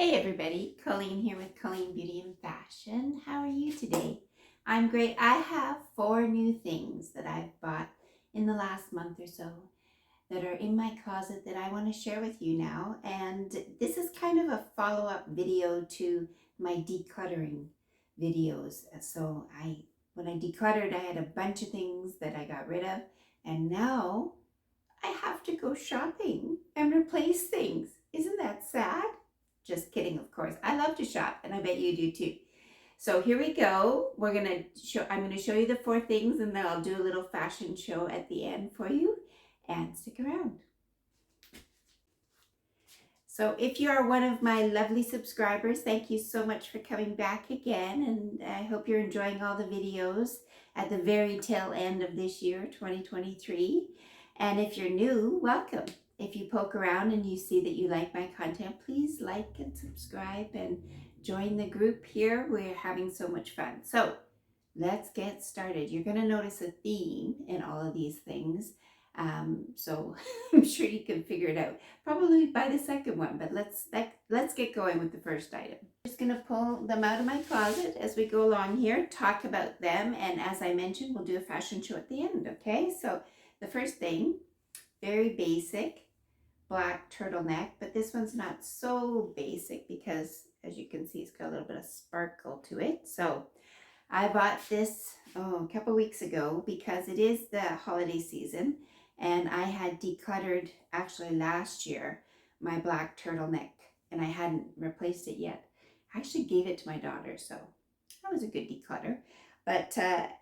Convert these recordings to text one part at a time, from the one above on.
Hey everybody, Colleen here with Colleen Beauty and Fashion. How are you today? I'm great. I have 4 new things that I've bought in the last month or so that are in my closet that I want to share with you now. And this is kind of a follow-up video to my decluttering videos. So when I decluttered, I had a bunch of things that I got rid of, and now I have to go shopping and replace things. Isn't that sad? Just kidding, of course. I love to shop, and I bet you do too. So here we go. I'm going to show you the 4 things, and then I'll do a little fashion show at the end for you. And stick around. So if you are one of my lovely subscribers, thank you so much for coming back again. And I hope you're enjoying all the videos at the very tail end of this year, 2023. And if you're new, welcome. If you poke around and you see that you like my content, please like and subscribe and join the group here. We're having so much fun. So let's get started. You're going to notice a theme in all of these things. So I'm sure you can figure it out probably by the second one, but let's get going with the first item. I'm just going to pull them out of my closet as we go along here, talk about them, and as I mentioned, we'll do a fashion show at the end. Okay, so the first thing, very basic black turtleneck, but this one's not so basic because as you can see, it's got a little bit of sparkle to it. So I bought this a couple weeks ago because it is the holiday season, and I had decluttered actually last year my black turtleneck, and I hadn't replaced it yet. I actually gave it to my daughter, so that was a good declutter. But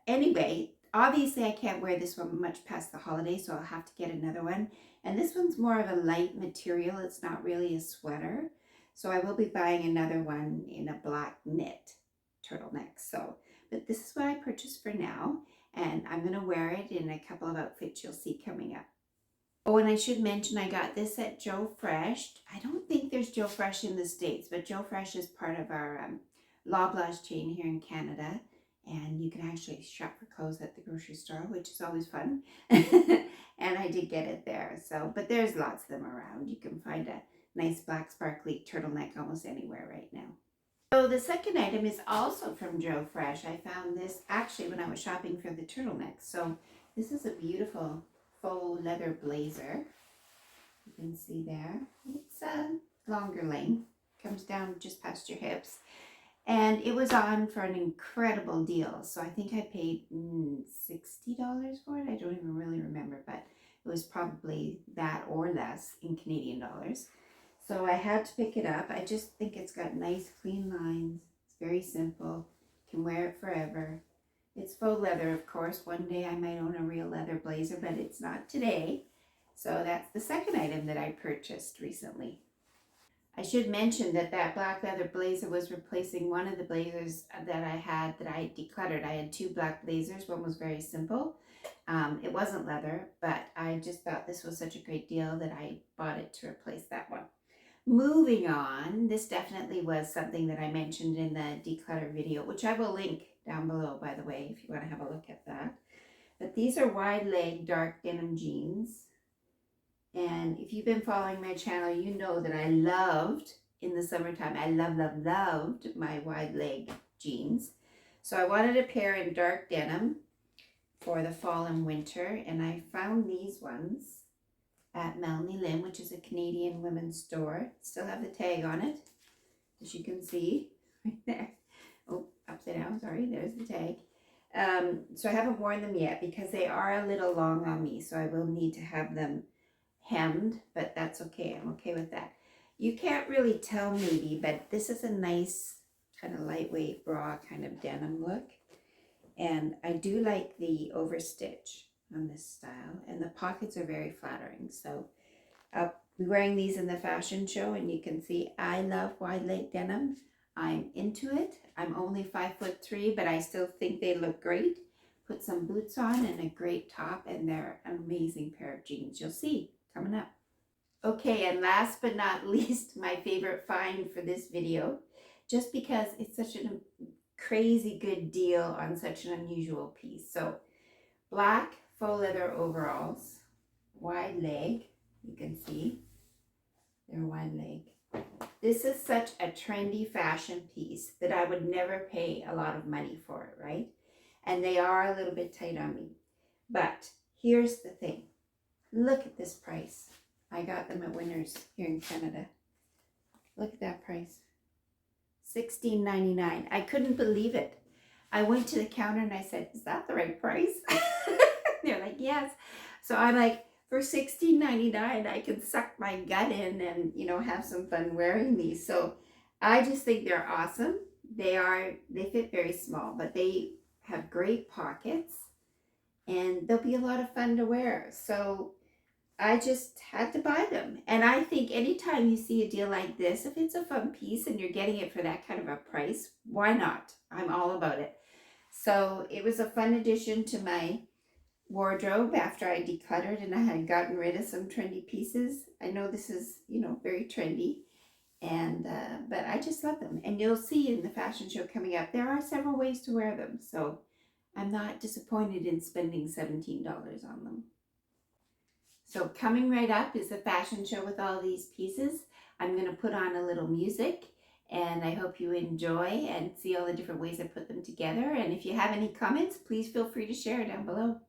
anyway, obviously I can't wear this one much past the holiday, so I'll have to get another one. And this one's more of a light material. It's not really a sweater. So I will be buying another one in a black knit turtleneck. But this is what I purchased for now, and I'm going to wear it in a couple of outfits you'll see coming up. Oh, and I should mention I got this at Joe Fresh. I don't think there's Joe Fresh in the States, but Joe Fresh is part of our Loblaws chain here in Canada, and you can actually shop for clothes at the grocery store, which is always fun. And I did get it there. So, but there's lots of them around. You can find a nice black sparkly turtleneck almost anywhere right now. So the second item is also from Joe Fresh. I found this actually when I was shopping for the turtleneck. So this is a beautiful faux leather blazer. You can see there. It's a longer length. Comes down just past your hips. And it was on for an incredible deal. So I think I paid $60 for it. I don't even really remember, but it was probably that or less in Canadian dollars. So I had to pick it up. I just think it's got nice clean lines. It's very simple. Can wear it forever. It's faux leather, of course. One day I might own a real leather blazer, but it's not today. So that's the second item that I purchased recently. I should mention that black leather blazer was replacing one of the blazers that I had that I decluttered. I had 2 black blazers. One was very simple. It wasn't leather, but I just thought this was such a great deal that I bought it to replace that one. Moving on, this definitely was something that I mentioned in the declutter video, which I will link down below, by the way, if you want to have a look at that. But these are wide leg dark denim jeans. And if you've been following my channel, you know that I loved, in the summertime, I loved my wide leg jeans. So I wanted a pair in dark denim for the fall and winter, and I found these ones at Melanie Lynn, which is a Canadian women's store. Still have the tag on it, as you can see right there. Oh, upside down, sorry, there's the tag. So I haven't worn them yet because they are a little long on me, so I will need to have them hemmed, but that's okay. I'm okay with that. You can't really tell maybe, but this is a nice kind of lightweight bra kind of denim look, and I do like the overstitch on this style, and the pockets are very flattering. So I'll be wearing these in the fashion show, and you can see I love wide leg denim. I'm into it. I'm only 5'3", but I still think they look great. Put some boots on and a great top, and they're an amazing pair of jeans. You'll see coming up. Okay, and last but not least, my favorite find for this video, just because it's such a crazy good deal on such an unusual piece. So black faux leather overalls, wide leg, you can see they're wide leg. This is such a trendy fashion piece that I would never pay a lot of money for it, right? And they are a little bit tight on me. But here's the thing. Look at this price. I got them at Winners here in Canada. Look at that price. $16.99. I couldn't believe it. I went to the counter and I said, is that the right price? They're like, yes. So I'm like, for $16.99, I can suck my gut in and, you know, have some fun wearing these. So I just think they're awesome. They fit very small, but they have great pockets and they'll be a lot of fun to wear. So I just had to buy them. And I think anytime you see a deal like this, if it's a fun piece and you're getting it for that kind of a price, why not? I'm all about it. So it was a fun addition to my wardrobe after I decluttered and I had gotten rid of some trendy pieces. I know this is, you know, very trendy, and but I just love them. And you'll see in the fashion show coming up, there are several ways to wear them. So I'm not disappointed in spending $17 on them. So coming right up is the fashion show with all these pieces. I'm going to put on a little music and I hope you enjoy and see all the different ways I put them together. And if you have any comments, please feel free to share down below.